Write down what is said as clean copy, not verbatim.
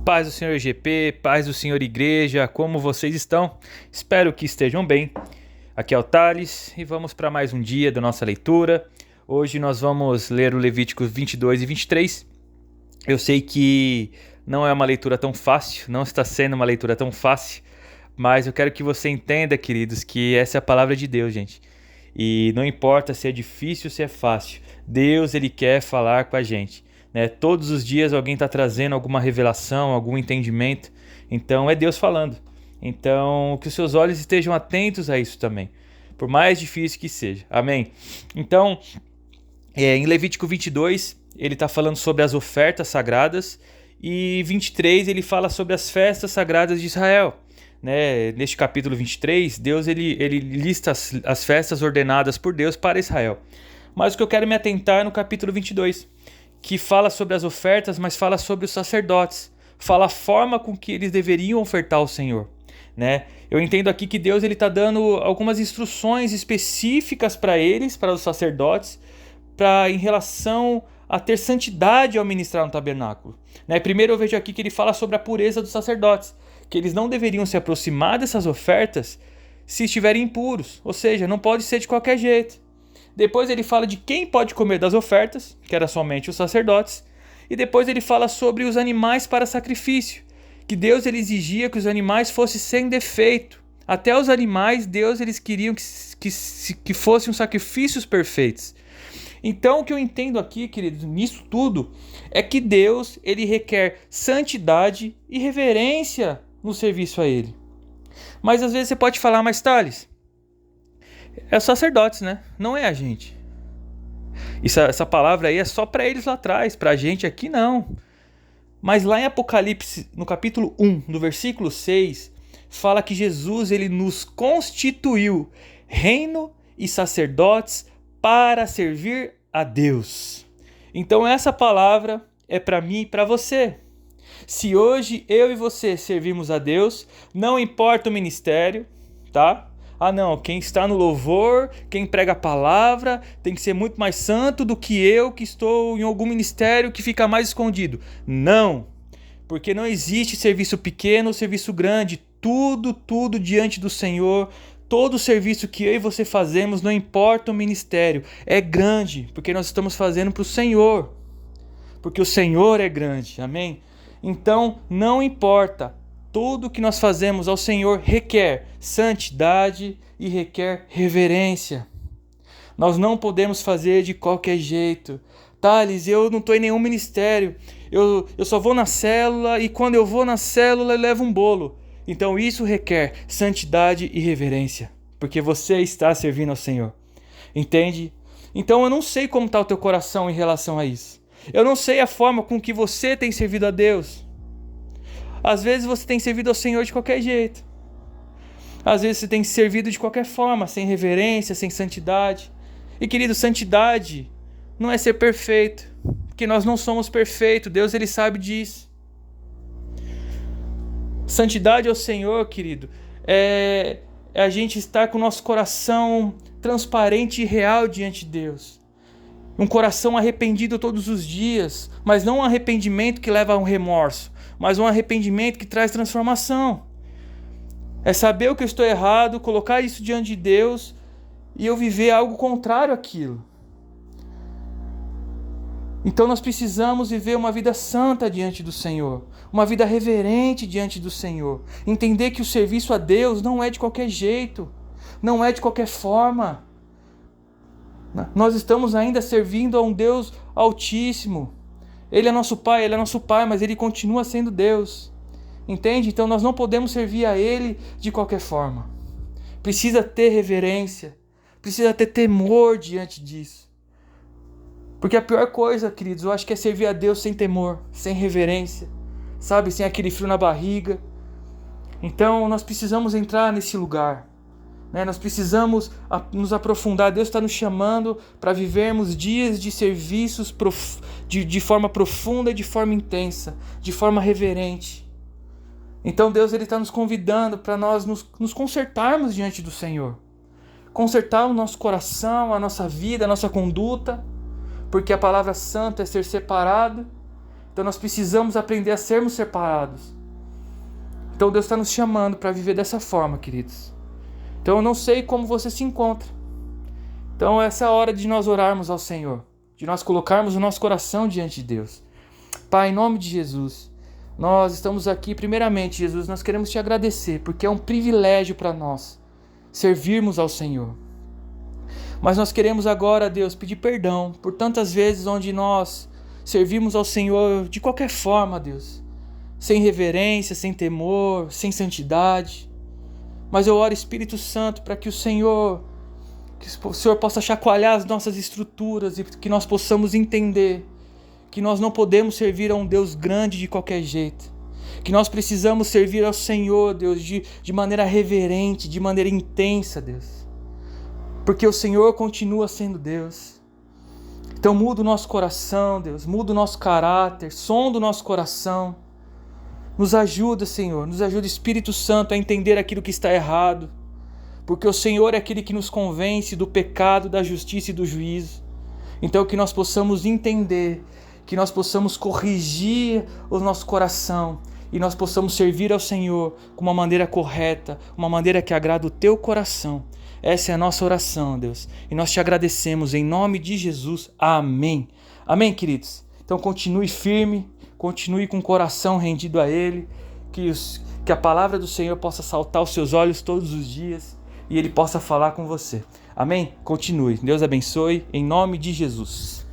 Paz do Senhor GP, paz do Senhor Igreja, como vocês estão? Espero que estejam bem. Aqui é o Thales e vamos para mais um dia da nossa leitura. Hoje nós vamos ler o Levíticos 22 e 23. Eu sei que não é uma leitura tão fácil, não está sendo uma leitura tão fácil, mas eu quero que você entenda, queridos, que essa é a palavra de Deus, gente. E não importa se é difícil ou se é fácil, Deus ele quer falar com a gente. Todos os dias alguém está trazendo alguma revelação, algum entendimento. Então é Deus falando. Então que os seus olhos estejam atentos a isso também, por mais difícil que seja. Amém? Então, em Levítico 22, ele está falando sobre as ofertas sagradas. E 23 ele fala sobre as festas sagradas de Israel. Neste capítulo 23, Deus ele lista as festas ordenadas por Deus para Israel. Mas o que eu quero me atentar é no capítulo 22, que fala sobre as ofertas, mas fala sobre os sacerdotes. Fala a forma com que eles deveriam ofertar ao Senhor. Eu entendo aqui que Deus está dando algumas instruções específicas para eles, para os sacerdotes, em relação a ter santidade ao ministrar no tabernáculo. Primeiro eu vejo aqui que ele fala sobre a pureza dos sacerdotes, que eles não deveriam se aproximar dessas ofertas se estiverem impuros, ou seja, não pode ser de qualquer jeito. Depois ele fala de quem pode comer das ofertas, que era somente os sacerdotes. E depois ele fala sobre os animais para sacrifício, que Deus ele exigia que os animais fossem sem defeito. Até os animais, Deus eles queriam que fossem sacrifícios perfeitos. Então o que eu entendo aqui, queridos, nisso tudo, é que Deus ele requer santidade e reverência no serviço a Ele. Mas às vezes você pode falar, mas Thales, é os sacerdotes, não é a gente. Essa palavra aí é só para eles lá atrás, para a gente aqui não. Mas lá em Apocalipse, no capítulo 1, no versículo 6, fala que Jesus ele nos constituiu reino e sacerdotes para servir a Deus. Então essa palavra é para mim e para você. Se hoje eu e você servimos a Deus, não importa o ministério, tá? Não, quem está no louvor, quem prega a palavra, tem que ser muito mais santo do que eu que estou em algum ministério que fica mais escondido. Não, porque não existe serviço pequeno ou serviço grande. Tudo diante do Senhor, todo o serviço que eu e você fazemos, não importa o ministério, é grande, porque nós estamos fazendo para o Senhor, porque o Senhor é grande, amém? Então, não importa. Tudo que nós fazemos ao Senhor requer santidade e requer reverência. Nós não podemos fazer de qualquer jeito. Thales, eu não estou em nenhum ministério. Eu só vou na célula e quando eu vou na célula eu levo um bolo. Então isso requer santidade e reverência, porque você está servindo ao Senhor. Entende? Então eu não sei como está o teu coração em relação a isso. Eu não sei a forma com que você tem servido a Deus. Às vezes você tem servido ao Senhor de qualquer jeito. Às vezes você tem servido de qualquer forma, sem reverência, sem santidade. E querido, santidade não é ser perfeito, porque nós não somos perfeitos, Deus ele sabe disso. Santidade ao Senhor, querido, é a gente estar com o nosso coração transparente e real diante de Deus. Um coração arrependido todos os dias, mas não um arrependimento que leva a um remorso, mas um arrependimento que traz transformação. É saber o que eu estou errado, colocar isso diante de Deus e eu viver algo contrário àquilo. Então nós precisamos viver uma vida santa diante do Senhor, uma vida reverente diante do Senhor. Entender que o serviço a Deus não é de qualquer jeito, não é de qualquer forma. Nós estamos ainda servindo a um Deus altíssimo. Ele é nosso Pai, mas Ele continua sendo Deus. Entende? Então nós não podemos servir a Ele de qualquer forma. Precisa ter reverência, precisa ter temor diante disso. Porque a pior coisa, queridos, eu acho que é servir a Deus sem temor, sem reverência, sabe? Sem aquele frio na barriga. Então nós precisamos entrar nesse lugar. Nós precisamos nos aprofundar. Deus está nos chamando para vivermos dias de serviços de forma profunda e de forma intensa, de forma reverente. Então Deus está nos convidando para nós nos consertarmos diante do Senhor. Consertar o nosso coração, a nossa vida, a nossa conduta, porque a palavra santa é ser separado Então nós precisamos aprender a sermos separados. Então Deus está nos chamando para viver dessa forma, queridos. Então eu não sei como você se encontra. Então essa é a hora de nós orarmos ao Senhor, de nós colocarmos o nosso coração diante de Deus. Pai, em nome de Jesus, nós estamos aqui, primeiramente, Jesus, nós queremos te agradecer, porque é um privilégio para nós servirmos ao Senhor. Mas nós queremos agora, Deus, pedir perdão por tantas vezes onde nós servimos ao Senhor de qualquer forma, Deus, sem reverência, sem temor, sem santidade. Mas eu oro, Espírito Santo, para que o Senhor possa chacoalhar as nossas estruturas e que nós possamos entender que nós não podemos servir a um Deus grande de qualquer jeito, que nós precisamos servir ao Senhor, Deus, de maneira reverente, de maneira intensa, Deus, porque o Senhor continua sendo Deus. Então muda o nosso coração, Deus, muda o nosso caráter, sonda o nosso coração, nos ajuda, Senhor, nos ajuda, Espírito Santo, a entender aquilo que está errado, porque o Senhor é aquele que nos convence do pecado, da justiça e do juízo. Então que nós possamos entender, que nós possamos corrigir o nosso coração e nós possamos servir ao Senhor com uma maneira correta, uma maneira que agrada o teu coração. Essa é a nossa oração, Deus, e nós te agradecemos em nome de Jesus. Amém. Amém, queridos? Então continue firme, continue com o coração rendido a Ele, que a palavra do Senhor possa saltar aos seus olhos todos os dias e Ele possa falar com você. Amém? Continue. Deus abençoe em nome de Jesus.